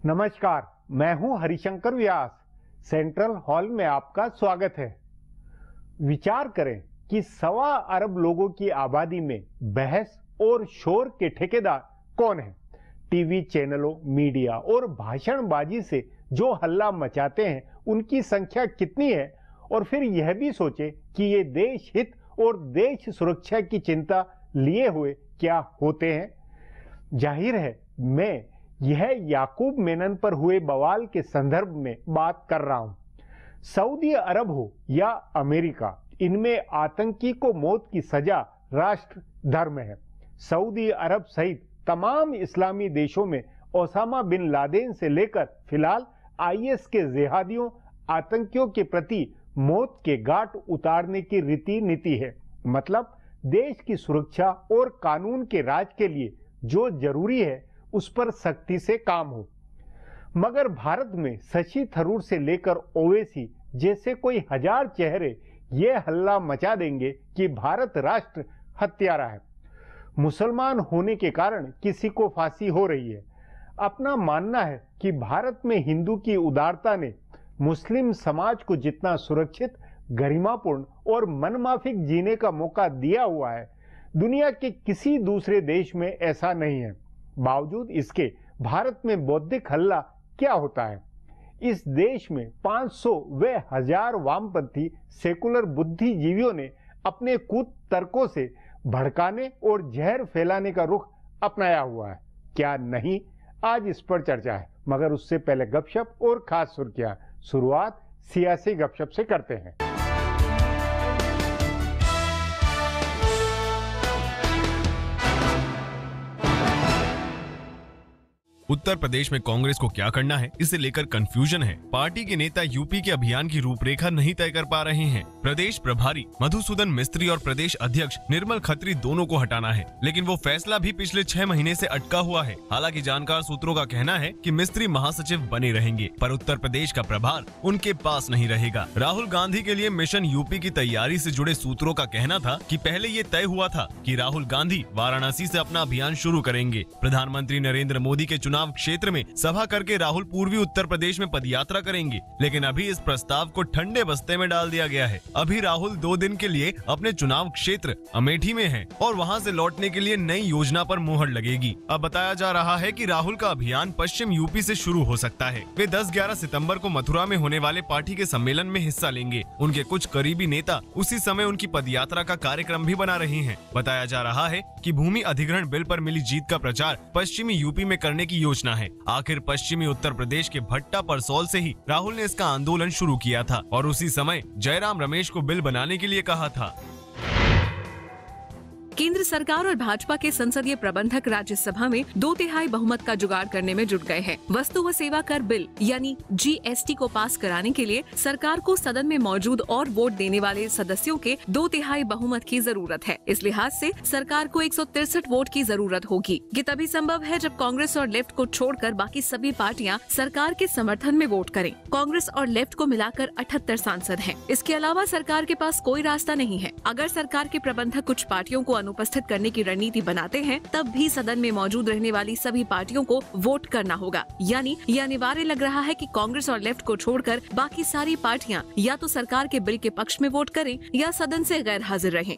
नमस्कार, मैं हूं हरिशंकर व्यास। सेंट्रल हॉल में आपका स्वागत है। विचार करें कि 1.25 अरब लोगों की आबादी में बहस और शोर के ठेकेदार कौन हैं? टीवी चैनलों, मीडिया और भाषणबाजी से जो हल्ला मचाते हैं उनकी संख्या कितनी है? और फिर यह भी सोचें कि ये देश हित और देश सुरक्षा की चिंता लिए हुए क्या होते हैं। जाहिर है मैं यह याकूब मेनन पर हुए बवाल के संदर्भ में बात कर रहा हूं। सऊदी अरब हो या अमेरिका, इनमें आतंकी को मौत की सजा राष्ट्र धर्म है। सऊदी अरब सहित तमाम इस्लामी देशों में ओसामा बिन लादेन से लेकर फिलहाल आईएस के जिहादियों, आतंकियों के प्रति मौत के घाट उतारने की रीति नीति है। मतलब देश की सुरक्षा और कानून के राज के लिए जो जरूरी है उस पर सख्ती से काम हो। मगर भारत में शशि थरूर से लेकर ओवैसी जैसे कोई 1000 चेहरे ये हल्ला मचा देंगे कि भारत राष्ट्र हत्यारा है। मुसलमान होने के कारण किसी को फांसी हो रही है। अपना मानना है कि भारत में हिंदू की उदारता ने मुस्लिम समाज को जितना सुरक्षित, गरिमापूर्ण और मनमाफिक जीने का मौका दिया हुआ है, दुनिया के किसी दूसरे देश में ऐसा नहीं है। बावजूद इसके भारत में बौद्धिक हल्ला क्या होता है? इस देश में 500 व 1000 वामपंथी सेकुलर बुद्धिजीवियों ने अपने कूट तर्कों से भड़काने और जहर फैलाने का रुख अपनाया हुआ है। क्या नहीं? आज इस पर चर्चा है, मगर उससे पहले गपशप और खास सुर्खियां। शुरुआत सियासी गपशप से करते हैं। उत्तर प्रदेश में कांग्रेस को क्या करना है, इसे लेकर कंफ्यूजन है। पार्टी के नेता यूपी के अभियान की रूपरेखा नहीं तय कर पा रहे हैं। प्रदेश प्रभारी मधुसूदन मिस्त्री और प्रदेश अध्यक्ष निर्मल खत्री दोनों को हटाना है, लेकिन वो फैसला भी पिछले 6 महीने से अटका हुआ है। हालांकि जानकार सूत्रों का कहना है कि मिस्त्री महासचिव बने रहेंगे, पर उत्तर प्रदेश का प्रभार उनके पास नहीं रहेगा। राहुल गांधी के लिए मिशन यूपी की तैयारी से जुड़े सूत्रों का कहना था कि पहले ये तय हुआ था कि राहुल गांधी वाराणसी से अपना अभियान शुरू करेंगे। प्रधानमंत्री नरेंद्र मोदी के चुनाव क्षेत्र में सभा करके राहुल पूर्वी उत्तर प्रदेश में पदयात्रा करेंगे, लेकिन अभी इस प्रस्ताव को ठंडे बस्ते में डाल दिया गया है। अभी राहुल 2 दिन के लिए अपने चुनाव क्षेत्र अमेठी में हैं और वहां से लौटने के लिए नई योजना पर मुहर लगेगी। अब बताया जा रहा है कि राहुल का अभियान पश्चिम यूपी से शुरू हो सकता है। वे 10-11 सितंबर को मथुरा में होने वाले पार्टी के सम्मेलन में हिस्सा लेंगे। उनके कुछ करीबी नेता उसी समय उनकी पदयात्रा का कार्यक्रम भी बना रहे हैं। बताया जा रहा है कि भूमि अधिग्रहण बिल पर मिली जीत का प्रचार पश्चिमी यूपी में करने की योजना है। आखिर पश्चिमी उत्तर प्रदेश के भट्टा परसौल से ही राहुल ने इसका आंदोलन शुरू किया था और उसी समय जयराम रमेश को बिल बनाने के लिए कहा था। केंद्र सरकार और भाजपा के संसदीय प्रबंधक राज्यसभा में 2/3 बहुमत का जुगाड़ करने में जुट गए हैं। वस्तु व सेवा कर बिल यानी जीएसटी को पास कराने के लिए सरकार को सदन में मौजूद और वोट देने वाले सदस्यों के 2/3 बहुमत की जरूरत है। इस लिहाज से सरकार को 163 वोट की जरूरत होगी। ये तभी संभव है जब कांग्रेस और लेफ्ट को छोड़कर बाकी सभी पार्टियां सरकार के समर्थन में वोट करें। कांग्रेस और लेफ्ट को मिलाकर 78 सांसद हैं। इसके अलावा सरकार के पास कोई रास्ता नहीं है। अगर सरकार के प्रबंधक कुछ पार्टियों को अनुपस्थित करने की रणनीति बनाते हैं, तब भी सदन में मौजूद रहने वाली सभी पार्टियों को वोट करना होगा। यानी ये अनिवार्य लग रहा है कि कांग्रेस और लेफ्ट को छोड़कर बाकी सारी पार्टियां या तो सरकार के बिल के पक्ष में वोट करें या सदन से गैर हाजिर रहें।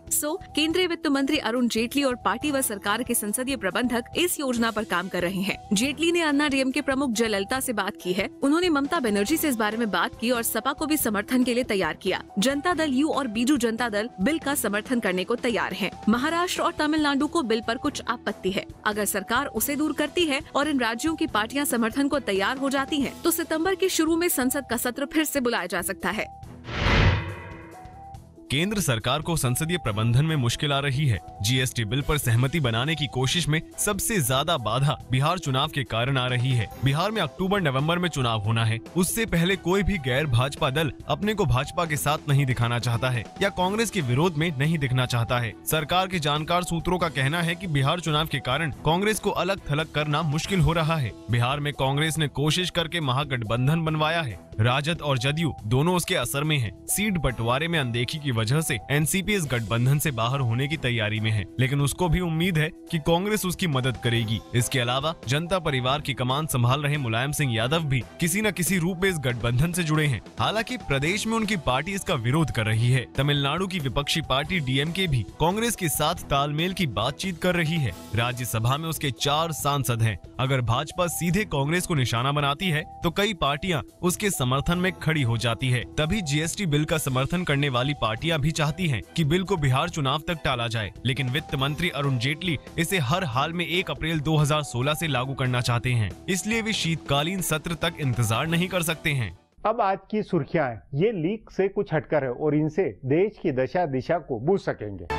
केंद्रीय वित्त मंत्री अरुण जेटली और पार्टी व सरकार के संसदीय प्रबंधक इस योजना पर काम कर रहे हैं। जेटली ने अन्ना डीएमके प्रमुख जयललिता से बात की है। उन्होंने ममता बनर्जी से इस बारे में बात की और सपा को भी समर्थन के लिए तैयार किया। जनता दल यू और बीजू जनता दल बिल का समर्थन करने को तैयार है। महाराष्ट्र और तमिलनाडु को बिल पर कुछ आपत्ति है। अगर सरकार उसे दूर करती है और इन राज्यों की पार्टियां समर्थन को तैयार हो जाती हैं, तो सितंबर के शुरू में संसद का सत्र फिर से बुलाया जा सकता है। केंद्र सरकार को संसदीय प्रबंधन में मुश्किल आ रही है। जीएसटी बिल पर सहमति बनाने की कोशिश में सबसे ज्यादा बाधा बिहार चुनाव के कारण आ रही है। बिहार में अक्टूबर-नवंबर में चुनाव होना है। उससे पहले कोई भी गैर भाजपा दल अपने को भाजपा के साथ नहीं दिखाना चाहता है या कांग्रेस के विरोध में नहीं दिखना चाहता है। सरकार के जानकार सूत्रों का कहना है कि बिहार चुनाव के कारण कांग्रेस को अलग थलग करना मुश्किल हो रहा है। बिहार में कांग्रेस ने कोशिश करके महागठबंधन बनवाया है। राजद और जदयू दोनों उसके असर में हैं। सीट बंटवारे में अनदेखी की वजह से एनसीपी इस गठबंधन से बाहर होने की तैयारी में है, लेकिन उसको भी उम्मीद है कि कांग्रेस उसकी मदद करेगी। इसके अलावा जनता परिवार की कमान संभाल रहे मुलायम सिंह यादव भी किसी न किसी रूप में इस गठबंधन से जुड़े हैं। हालांकि प्रदेश में उनकी पार्टी इसका विरोध कर रही है। तमिलनाडु की विपक्षी पार्टी डीएमके भी कांग्रेस के साथ तालमेल की बातचीत कर रही है। राज्यसभा में उसके 4 सांसद हैं। अगर भाजपा सीधे कांग्रेस को निशाना बनाती है तो कई पार्टियां उसके समर्थन में खड़ी हो जाती है। तभी जीएसटी बिल का समर्थन करने वाली पार्टियां भी चाहती हैं कि बिल को बिहार चुनाव तक टाला जाए, लेकिन वित्त मंत्री अरुण जेटली इसे हर हाल में 1 अप्रैल 2016 से लागू करना चाहते हैं। इसलिए वे शीतकालीन सत्र तक इंतजार नहीं कर सकते हैं। अब आज की सुर्खियां ये लीक से कुछ हटकर है और इनसे देश की दशा दिशा को बूझ सकेंगे।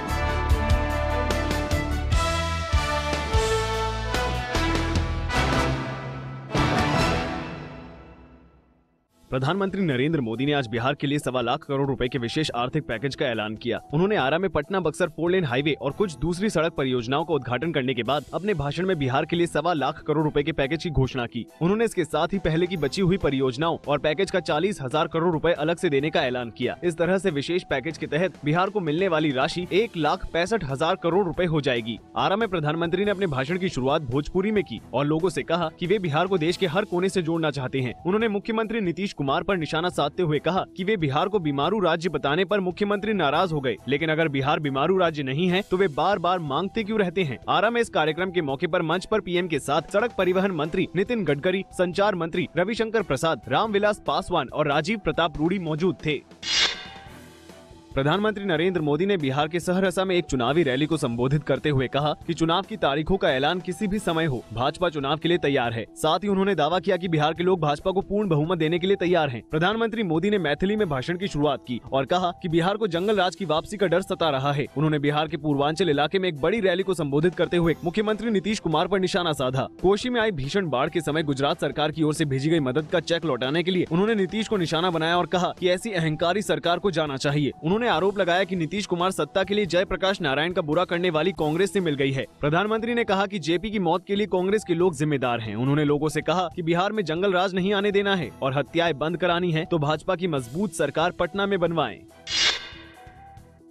प्रधानमंत्री नरेंद्र मोदी ने आज बिहार के लिए 1.25 लाख करोड़ रुपए के विशेष आर्थिक पैकेज का ऐलान किया। उन्होंने आरा में पटना बक्सर 4 लेन हाईवे और कुछ दूसरी सड़क परियोजनाओं का उद्घाटन करने के बाद अपने भाषण में बिहार के लिए 1.25 लाख करोड़ रुपए के पैकेज की घोषणा की। उन्होंने इसके साथ ही पहले की बची हुई परियोजनाओं और पैकेज का 40,000 करोड़ रुपए अलग से देने का ऐलान किया। इस तरह से विशेष पैकेज के तहत बिहार को मिलने वाली राशि 1,65,000 करोड़ रुपए हो जाएगी। आरा में प्रधानमंत्री ने अपने भाषण की शुरुआत भोजपुरी में की और लोगों से कहा कि वे बिहार को देश के हर कोने से जोड़ना चाहते हैं। उन्होंने मुख्यमंत्री नीतीश कुमार पर निशाना साधते हुए कहा कि वे बिहार को बीमारू राज्य बताने पर मुख्यमंत्री नाराज हो गए, लेकिन अगर बिहार बीमारू राज्य नहीं है तो वे बार बार मांगते क्यों रहते हैं। आरा में इस कार्यक्रम के मौके पर मंच पर पीएम के साथ सड़क परिवहन मंत्री नितिन गडकरी, संचार मंत्री रविशंकर प्रसाद, रामविलास पासवान और राजीव प्रताप रूडी मौजूद थे। प्रधानमंत्री नरेंद्र मोदी ने बिहार के सहरसा में एक चुनावी रैली को संबोधित करते हुए कहा कि चुनाव की तारीखों का ऐलान किसी भी समय हो, भाजपा चुनाव के लिए तैयार है। साथ ही उन्होंने दावा किया कि बिहार के लोग भाजपा को पूर्ण बहुमत देने के लिए तैयार हैं। प्रधानमंत्री मोदी ने मैथिली में भाषण की शुरुआत की और कहा कि बिहार को जंगल राज की वापसी का डर सता रहा है। उन्होंने बिहार के पूर्वांचल इलाके में एक बड़ी रैली को संबोधित करते हुए मुख्यमंत्री नीतीश कुमार पर निशाना साधा। कोशी में आई भीषण बाढ़ के समय गुजरात सरकार की ओर से भेजी गई मदद का चेक लौटाने के लिए उन्होंने नीतीश को निशाना बनाया और कहा कि ऐसी अहंकारी सरकार को जाना चाहिए। उन्होंने आरोप लगाया कि नीतीश कुमार सत्ता के लिए जयप्रकाश नारायण का बुरा करने वाली कांग्रेस से मिल गई है। प्रधानमंत्री ने कहा कि जेपी की मौत के लिए कांग्रेस के लोग जिम्मेदार हैं। उन्होंने लोगों से कहा कि बिहार में जंगल राज नहीं आने देना है और हत्याएं बंद करानी है तो भाजपा की मजबूत सरकार पटना में बनवाएं।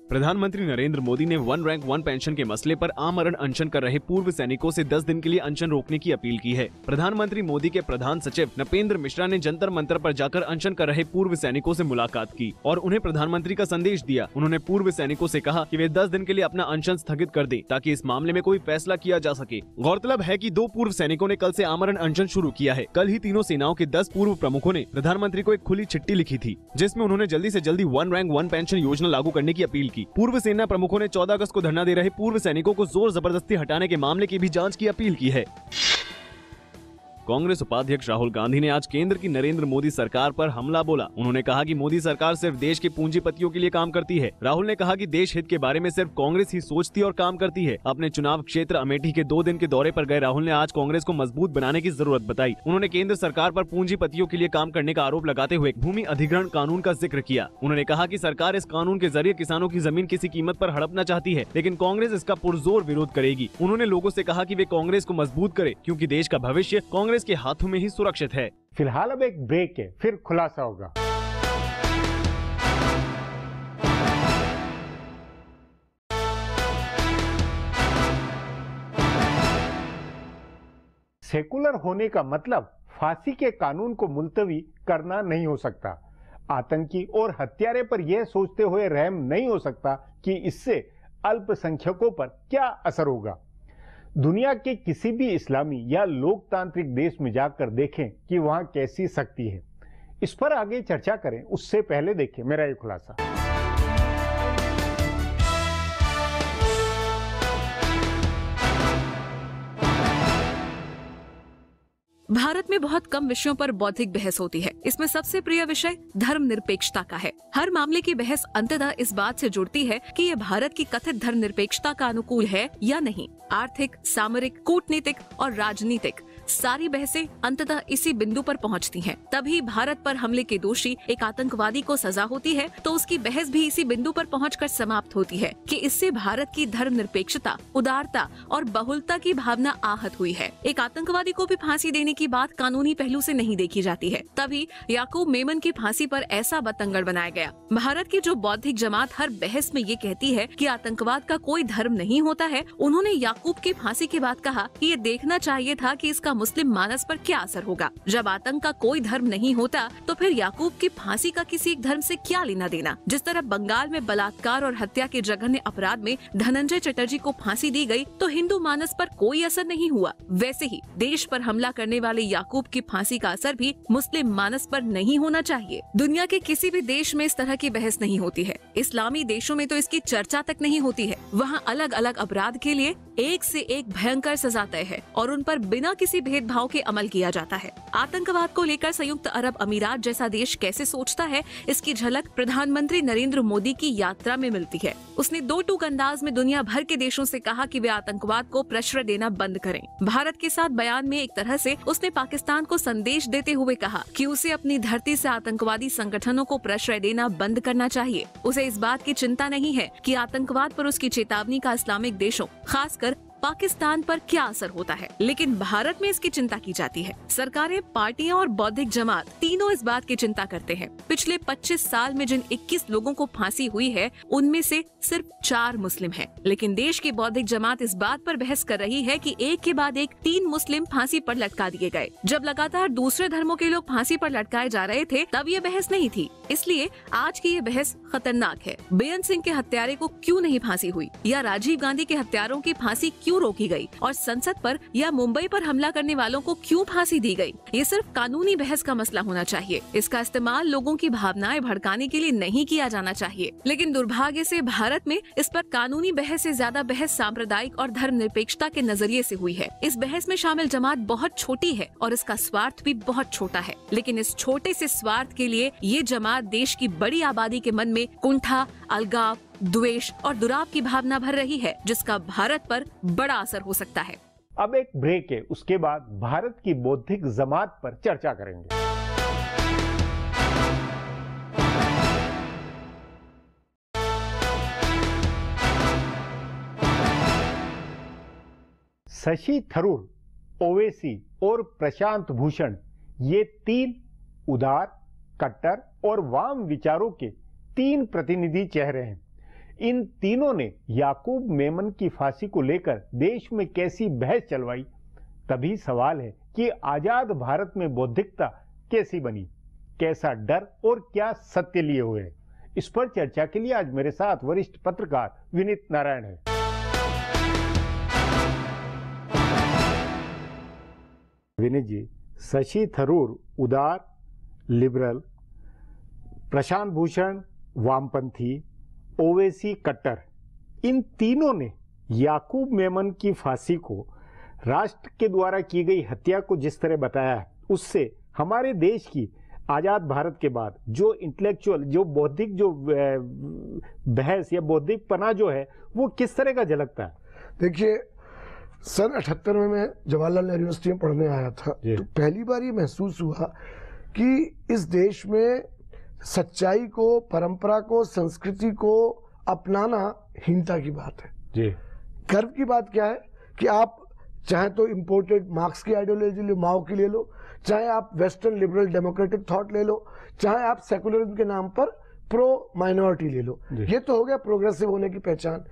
प्रधानमंत्री नरेंद्र मोदी ने 1 रैंक 1 पेंशन के मसले पर आमरण अनशन कर रहे पूर्व सैनिकों से 10 दिन के लिए अनशन रोकने की अपील की है। प्रधानमंत्री मोदी के प्रधान सचिव नपेंद्र मिश्रा ने जंतर मंतर पर जाकर अनशन कर रहे पूर्व सैनिकों से मुलाकात की और उन्हें प्रधानमंत्री का संदेश दिया। उन्होंने पूर्व सैनिकों से कहा कि वे 10 दिन के लिए अपना अनशन स्थगित कर दें ताकि इस मामले में कोई फैसला किया जा सके। गौरतलब है कि 2 पूर्व सैनिकों ने कल से आमरण अनशन शुरू किया है। कल ही तीनों सेनाओं के 10 पूर्व प्रमुखों ने प्रधानमंत्री को एक खुली चिट्ठी लिखी थी जिसमें उन्होंने जल्दी से जल्दी 1 रैंक 1 पेंशन योजना लागू करने की अपील की। पूर्व सेना प्रमुखों ने 14 अगस्त को धरना दे रहे पूर्व सैनिकों को जोर जबरदस्ती हटाने के मामले की भी जांच की अपील की है। कांग्रेस उपाध्यक्ष राहुल गांधी ने आज केंद्र की नरेंद्र मोदी सरकार पर हमला बोला। उन्होंने कहा कि मोदी सरकार सिर्फ देश के पूंजीपतियों के लिए काम करती है। राहुल ने कहा कि देश हित के बारे में सिर्फ कांग्रेस ही सोचती और काम करती है। अपने चुनाव क्षेत्र अमेठी के 2 दिन के दौरे पर गए राहुल ने आज कांग्रेस को मजबूत बनाने की जरूरत बताई। उन्होंने केंद्र सरकार पर पूंजीपतियों के लिए काम करने का आरोप लगाते हुए भूमि अधिग्रहण कानून का जिक्र किया। उन्होंने कहा कि सरकार इस कानून के जरिए किसानों की जमीन किसी कीमत पर हड़पना चाहती है, लेकिन कांग्रेस इसका पुरजोर विरोध करेगी। उन्होंने लोगों से कहा कि वे कांग्रेस को मजबूत करे क्योंकि देश का भविष्य कांग्रेस के हाथों में ही सुरक्षित है। फिलहाल अब एक ब्रेक है, फिर खुलासा होगा। सेकुलर होने का मतलब फांसी के कानून को मुलतवी करना नहीं हो सकता। आतंकी और हत्यारे पर यह सोचते हुए रहम नहीं हो सकता कि इससे अल्पसंख्यकों पर क्या असर होगा। दुनिया के किसी भी इस्लामी या लोकतांत्रिक देश में जाकर देखें कि वहां कैसी सख्ती है। इस पर आगे चर्चा करें, उससे पहले देखें मेरा ये खुलासा। भारत में बहुत कम विषयों पर बौद्धिक बहस होती है। इसमें सबसे प्रिय विषय धर्मनिरपेक्षता का है। हर मामले की बहस अंततः इस बात से जुड़ती है कि ये भारत की कथित धर्मनिरपेक्षता का अनुकूल है या नहीं। आर्थिक, सामरिक, कूटनीतिक और राजनीतिक सारी बहसें अंततः इसी बिंदु पर पहुंचती हैं। तभी भारत पर हमले के दोषी एक आतंकवादी को सजा होती है तो उसकी बहस भी इसी बिंदु पर पहुंचकर समाप्त होती है कि इससे भारत की धर्मनिरपेक्षता, उदारता और बहुलता की भावना आहत हुई है। एक आतंकवादी को भी फांसी देने की बात कानूनी पहलू से नहीं देखी जाती है। तभी याकूब मेमन की फांसी पर ऐसा बतंगड़ बनाया गया। भारत की जो बौद्धिक जमात हर बहस में ये कहती है कि आतंकवाद का कोई धर्म नहीं होता है, उन्होंने याकूब की फांसी के बाद कहा कि ये देखना चाहिए था कि इसका मुस्लिम मानस पर क्या असर होगा। जब आतंक का कोई धर्म नहीं होता तो फिर याकूब की फांसी का किसी एक धर्म से क्या लेना देना। जिस तरह बंगाल में बलात्कार और हत्या के जघन्य अपराध में धनंजय चटर्जी को फांसी दी गई तो हिंदू मानस पर कोई असर नहीं हुआ, वैसे ही देश पर हमला करने वाले याकूब की फांसी का असर भी मुस्लिम मानस पर नहीं होना चाहिए। दुनिया के किसी भी देश में इस तरह की बहस नहीं होती है। इस्लामी देशों में तो इसकी चर्चा तक नहीं होती है। वहाँ अलग अलग अपराध के लिए एक से एक भयंकर सजा तय है और उन पर बिना किसी भेदभाव के अमल किया जाता है। आतंकवाद को लेकर संयुक्त अरब अमीरात जैसा देश कैसे सोचता है, इसकी झलक प्रधानमंत्री नरेंद्र मोदी की यात्रा में मिलती है। उसने दो टूक अंदाज में दुनिया भर के देशों से कहा कि वे आतंकवाद को प्रश्रय देना बंद करें। भारत के साथ बयान में एक तरह से उसने पाकिस्तान को संदेश देते हुए कहा कि उसे अपनी धरती से आतंकवादी संगठनों को प्रश्रय देना बंद करना चाहिए। उसे इस बात की चिंता नहीं है कि आतंकवाद पर उसकी चेतावनी का इस्लामिक देशों, खासकर पाकिस्तान पर क्या असर होता है, लेकिन भारत में इसकी चिंता की जाती है। सरकारें, पार्टियां और बौद्धिक जमात तीनों इस बात की चिंता करते हैं। पिछले 25 साल में जिन 21 लोगों को फांसी हुई है उनमें से सिर्फ 4 मुस्लिम हैं। लेकिन देश की बौद्धिक जमात इस बात पर बहस कर रही है कि एक के बाद एक 3 मुस्लिम फांसी पर लटका दिए गए। जब लगातार दूसरे धर्मों के लोग फांसी पर लटकाए जा रहे थे तब ये बहस नहीं थी। इसलिए आज की ये बहस खतरनाक है। बेअंत सिंह के हत्यारे को क्यों नहीं फांसी हुई, या राजीव गांधी के हत्यारों की फांसी क्यों रोकी गई, और संसद पर या मुंबई पर हमला करने वालों को क्यों फांसी दी गई। ये सिर्फ कानूनी बहस का मसला होना चाहिए। इसका इस्तेमाल लोगों की भावनाएं भड़काने के लिए नहीं किया जाना चाहिए। लेकिन दुर्भाग्य से भारत में इस पर कानूनी बहस से ज्यादा बहस सांप्रदायिक और धर्मनिरपेक्षता के नजरिए से हुई है। इस बहस में शामिल जमात बहुत छोटी है और इसका स्वार्थ भी बहुत छोटा है। लेकिन इस छोटे से स्वार्थ के लिए ये जमात देश की बड़ी आबादी के मन में कुंठा, अलगाव, द्वेष और दुराव की भावना भर रही है, जिसका भारत पर बड़ा असर हो सकता है। अब एक ब्रेक है, उसके बाद भारत की बौद्धिक जमात पर चर्चा करेंगे। शशि थरूर, ओवैसी और प्रशांत भूषण, ये 3 उदार, कट्टर और वाम विचारों के 3 प्रतिनिधि चेहरे हैं। इन तीनों ने याकूब मेमन की फांसी को लेकर देश में कैसी बहस चलवाई। तभी सवाल है कि आजाद भारत में बौद्धिकता कैसी बनी, कैसा डर और क्या सत्य लिए हुए है। इस पर चर्चा के लिए आज मेरे साथ वरिष्ठ पत्रकार विनीत नारायण है। विनीत जी, शशि थरूर उदार, लिबरल, प्रशांत भूषण वामपंथी, ओवैसी कट्टर, इन तीनों ने याकूब मेमन की फांसी को राष्ट्र के द्वारा की गई हत्या को जिस तरह बताया है, उससे हमारे देश की आजाद भारत के बाद जो इंटेलेक्चुअल, जो बौद्धिक, जो बहस या बौद्धिक पना जो है वो किस तरह का झलकता है। देखिए, सन 78 में मैं जवाहरलाल नेहरू यूनिवर्सिटी में पढ़ने आया था, तो पहली बार ये महसूस हुआ कि इस देश में सच्चाई को, परंपरा को, संस्कृति को अपनाना हीनता की बात है जी। गर्व की बात क्या है कि आप चाहे तो इंपोर्टेड मार्क्स की आइडियोलॉजी ले, माओ की ले लो, चाहे आप वेस्टर्न लिबरल डेमोक्रेटिक थॉट ले लो, चाहे आप सेकुलरिज्म के नाम पर प्रो माइनॉरिटी ले लो, ये तो हो गया प्रोग्रेसिव होने की पहचान।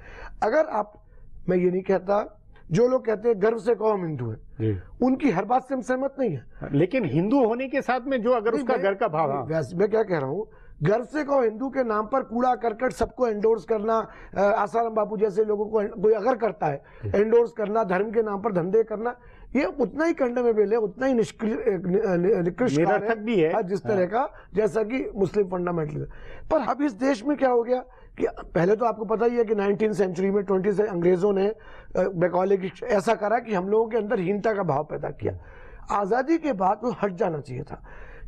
अगर आप, मैं ये नहीं कहता, जो लोग कहते हैं गर्व से कहो हम हिंदू हैं, उनकी हर बात से हम सहमत नहीं है, लेकिन हिंदू होने के साथ में जो अगर उसका गर्व का भाव, मैं क्या कह रहा हूँ, गर्व से कहो हिंदू के नाम पर कूड़ा करकट सबको एंडोर्स करना, आसाराम बापू जैसे लोगों को कोई अगर करता है एंडोर्स करना, धर्म के नाम पर धंधे करना, ये उतना ही कंडेमेबल है, उतना ही निकृष्ट भी है जिस तरह का, जैसा कि मुस्लिम फंडामेंटलिज्म। पर अब इस देश में क्या हो गया कि पहले तो आपको पता ही है कि 19वीं सेंचुरी में 20 से अंग्रेजों ने मैकॉले की ऐसा करा कि हम लोगों के अंदर हीनता का भाव पैदा किया। आज़ादी के बाद वो हट जाना चाहिए था।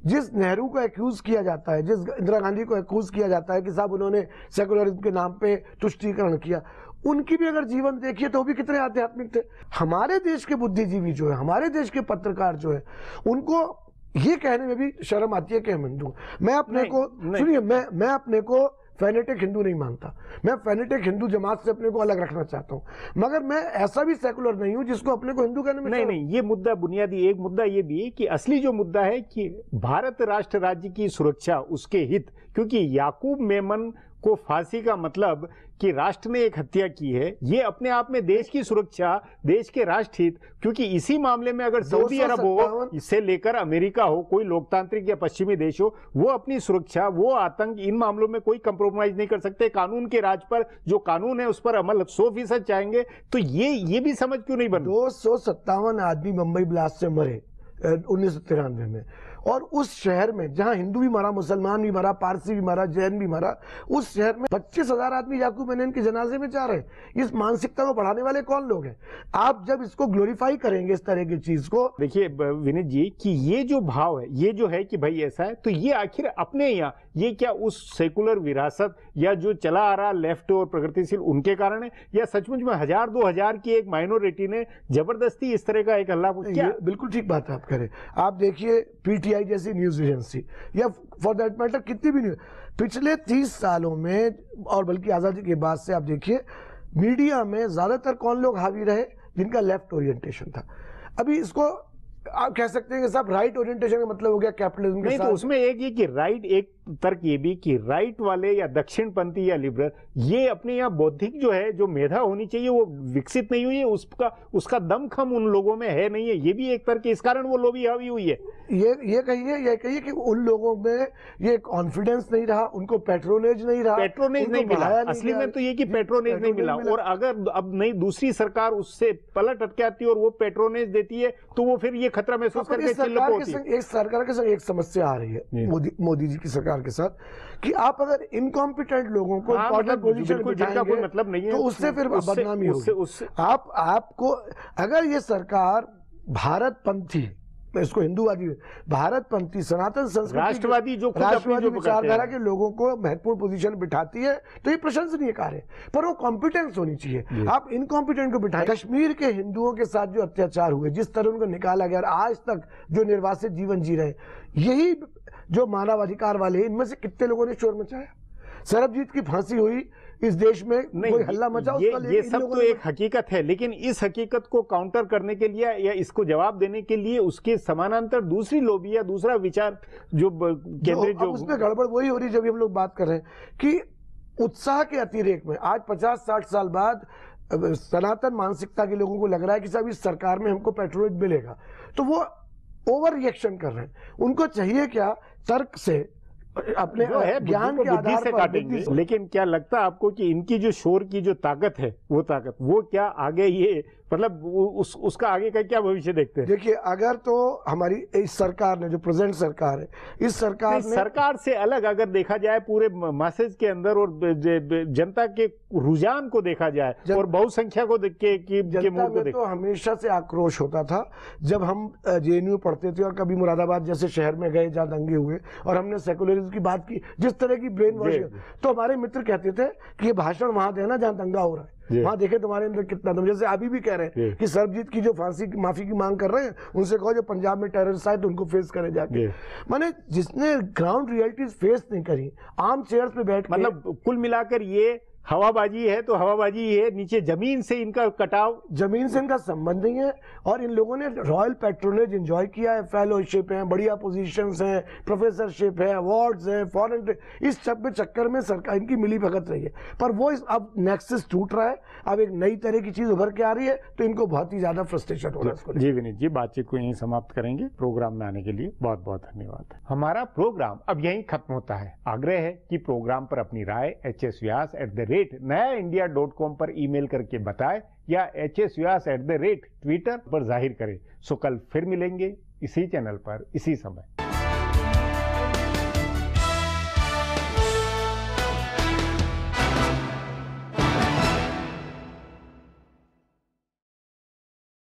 जिस नेहरू को एक्यूज किया जाता है, जिस इंदिरा गांधी को एक्यूज किया जाता है कि साहब उन्होंने सेकुलरिज्म के नाम पे तुष्टीकरण किया, उनकी भी अगर जीवन देखिए तो वो भी कितने आध्यात्मिक थे। हमारे देश के बुद्धिजीवी जो है, हमारे देश के पत्रकार जो है, उनको ये कहने में भी शर्म आती है कि हम हिंदू। मैं अपने को सुनिए, मैं अपने को फैनेटिक हिंदू नहीं मानता, मैं फैनेटिक हिंदू जमात से अपने को अलग रखना चाहता हूं, मगर मैं ऐसा भी सेकुलर नहीं हूं जिसको अपने को हिंदू कहने में नहीं, ये मुद्दा बुनियादी एक मुद्दा ये भी है कि असली जो मुद्दा है कि भारत राष्ट्र राज्य की सुरक्षा, उसके हित, क्योंकि याकूब मेमन को फांसी का मतलब कि राष्ट्र ने एक हत्या की है, ये अपने आप में देश की सुरक्षा, देश के राष्ट्र हित, क्योंकि इसी मामले में अगर सऊदी अरब हो, इससे लेकर अमेरिका हो, कोई लोकतांत्रिक या पश्चिमी देश हो, वो अपनी सुरक्षा, वो आतंक, इन मामलों में कोई कंप्रोमाइज नहीं कर सकते। कानून के राज पर जो कानून है उस पर अमल 100% चाहेंगे, तो ये भी समझ क्यों नहीं बन। 257 आदमी मुंबई ब्लास्ट से मरे 1993 में, और उस शहर में जहां हिंदू भी मरा, मुसलमान भी मरा, पारसी भी मरा, जैन भी मरा, उस शहर में 25,000 आदमी याकूब मेमन के जनाजे में जा रहे हैं। इस मानसिकता को बढ़ाने वाले कौन लोग हैं? आप जब इसको ग्लोरीफाई करेंगे इस तरह की चीज को, देखिए विनीत जी कि ये जो भाव है, ये जो है कि भाई ऐसा है, तो ये आखिर अपने यहाँ ये क्या उस सेकुलर विरासत या जो चला आ रहा लेफ्ट और प्रगतिशील उनके कारण है, या सचमुच में 1000-2000 की एक माइनॉरिटी ने जबरदस्ती इस तरह का एक हल्ला? क्या बिल्कुल ठीक बात है आप कह रहे। आप देखिए पीटीआई जैसी न्यूज एजेंसी, या फॉर दैट मैटर कितनी भी न्यूज, पिछले 30 सालों में और बल्कि आजादी के बाद से आप देखिए मीडिया में ज्यादातर कौन लोग हावी रहे? जिनका लेफ्ट ओरिएंटेशन था। अभी इसको आप कह सकते हैं कि साहब राइट ओरिएंटेशन का मतलब हो गया कैपिटलिज्म के नहीं, साथ। तो उसमें एक ये कि राइट, एक तर्क ये भी कि राइट वाले या दक्षिणपंथी या लिबरल, ये अपने यहाँ बौद्धिक जो है, जो मेधा होनी चाहिए वो विकसित नहीं हुई है, उसका दमखम उन लोगों में है नहीं है, ये भी एक तर्क है। इस कारण वो लोभी हावी हुई है। ये कहिए कि उन लोगों में ये कॉन्फिडेंस नहीं रहा, उनको पेट्रोनेज नहीं रहा, पेट्रोनेज नहीं मिला। असली में तो ये कि पेट्रोनेज नहीं मिला, और अगर अब नई दूसरी सरकार उससे पलट अटकाती है और वो पेट्रोनेज देती है, तो वो फिर ये खतरा महसूस करके चिल्लक होती है। एक सरकार के संग एक समस्या आ रही है मोदी जी की सरकार के साथ, कि आप अगर इनकॉम्पिटेंट लोगों को इंपॉर्टेंट पोजीशन पे बिठाएंगे कोई मतलब नहीं है, तो उससे फिर बदनामी होगी। आपको अगर ये सरकार भारतपंथी, इसको हिंदूवादी, भारतपंथी, सनातन संस्कृति, राष्ट्रवादी विचारधारा के लोगों को महत्वपूर्ण पोजीशन बिठाती है, तो ये प्रशंसनीय कार्य है, पर वो कॉम्पिटेंस होनी चाहिए। आप इनकॉम्पिटेंट को बिठाएं। कश्मीर के हिंदुओं के साथ जो अत्याचार हुए, जिस तरह उनको निकाला गया, आज तक जो निर्वासित जीवन जी रहे, यही जो मानवाधिकार वाले, इनमें से कितने लोगों ने शोर मचाया? सरबजीत की फांसी हुई, इस देश में कोई हल्ला मचा, ये सब तो एक हकीकत है, लेकिन इस हकीकत को काउंटर करने के लिए या इसको जवाब देने के लिए उसके समानांतर दूसरी लोबी या दूसरा विचार जो केंद्रित, जो उसमें गड़बड़ वही हो रही जब हम लोग बात कर रहे हैं कि उत्साह के अतिरेक में आज 50-60 साल बाद सनातन मानसिकता के लोगों को लग रहा है कि साहब इस सरकार में हमको पेट्रोनेज मिलेगा, तो वो ओवर रिएक्शन कर रहे हैं। उनको चाहिए क्या? तर्क से, अपने ज्ञान के आधार पर काटेंगे। लेकिन क्या लगता है आपको कि इनकी जो शोर की जो ताकत है, वो क्या आगे ये मतलब उसका आगे का क्या भविष्य देखते हैं? देखिए, अगर तो हमारी इस सरकार ने, जो प्रेजेंट सरकार है, इस सरकार से अलग अगर देखा जाए, पूरे मैसेज के अंदर और जनता के रुझान को देखा जाए और बहुसंख्या को देख के तो हमेशा से आक्रोश होता था। जब हम जेएनयू पढ़ते थे और कभी मुरादाबाद जैसे शहर में गए जहाँ दंगे हुए और हमने सेकुलरिज्म की बात की, जिस तरह की ब्रेन वॉश, तो हमारे मित्र कहते थे कि ये भाषण वहां देना जहाँ दंगा हो रहा है, वहां देखे तुम्हारे अंदर कितना दम। जैसे अभी भी कह रहे हैं कि सरबजीत की जो माफी की मांग कर रहे हैं, उनसे कहो जो पंजाब में टेररिस्ट आए तो उनको फेस करे जाके। माने जिसने ग्राउंड रियलिटीज फेस नहीं करी, आम चेयर्स पे बैठ, मतलब कुल मिलाकर ये हवाबाजी है तो हवाबाजी ही है, नीचे जमीन से इनका कटाव, जमीन से इनका संबंध नहीं है। और इन लोगों ने रॉयल पेट्रोनेज एंजॉय किया है, फेलोशिप है, बढ़िया पोजीशंस हैं, प्रोफेसरशिप है, अवार्ड्स हैं, फॉरेन, इस सब के चक्कर में सरकार इनकी मिली भगत रही है। पर वो अब नेक्सस टूट रहा है, अब एक नई तरह की चीज उभर के आ रही है, तो इनको बहुत ही ज्यादा फ्रस्ट्रेशन हो रहा है। जी विनीत जी, बातचीत को यहीं समाप्त करेंगे। प्रोग्राम में आने के लिए बहुत बहुत धन्यवाद। हमारा प्रोग्राम अब यहीं खत्म होता है। आग्रह है कि प्रोग्राम पर अपनी राय hsvyas@nayaindia.com पर ईमेल करके बताएं या hsvyas@Twitter पर जाहिर करें। सो कल फिर मिलेंगे इसी चैनल पर इसी समय।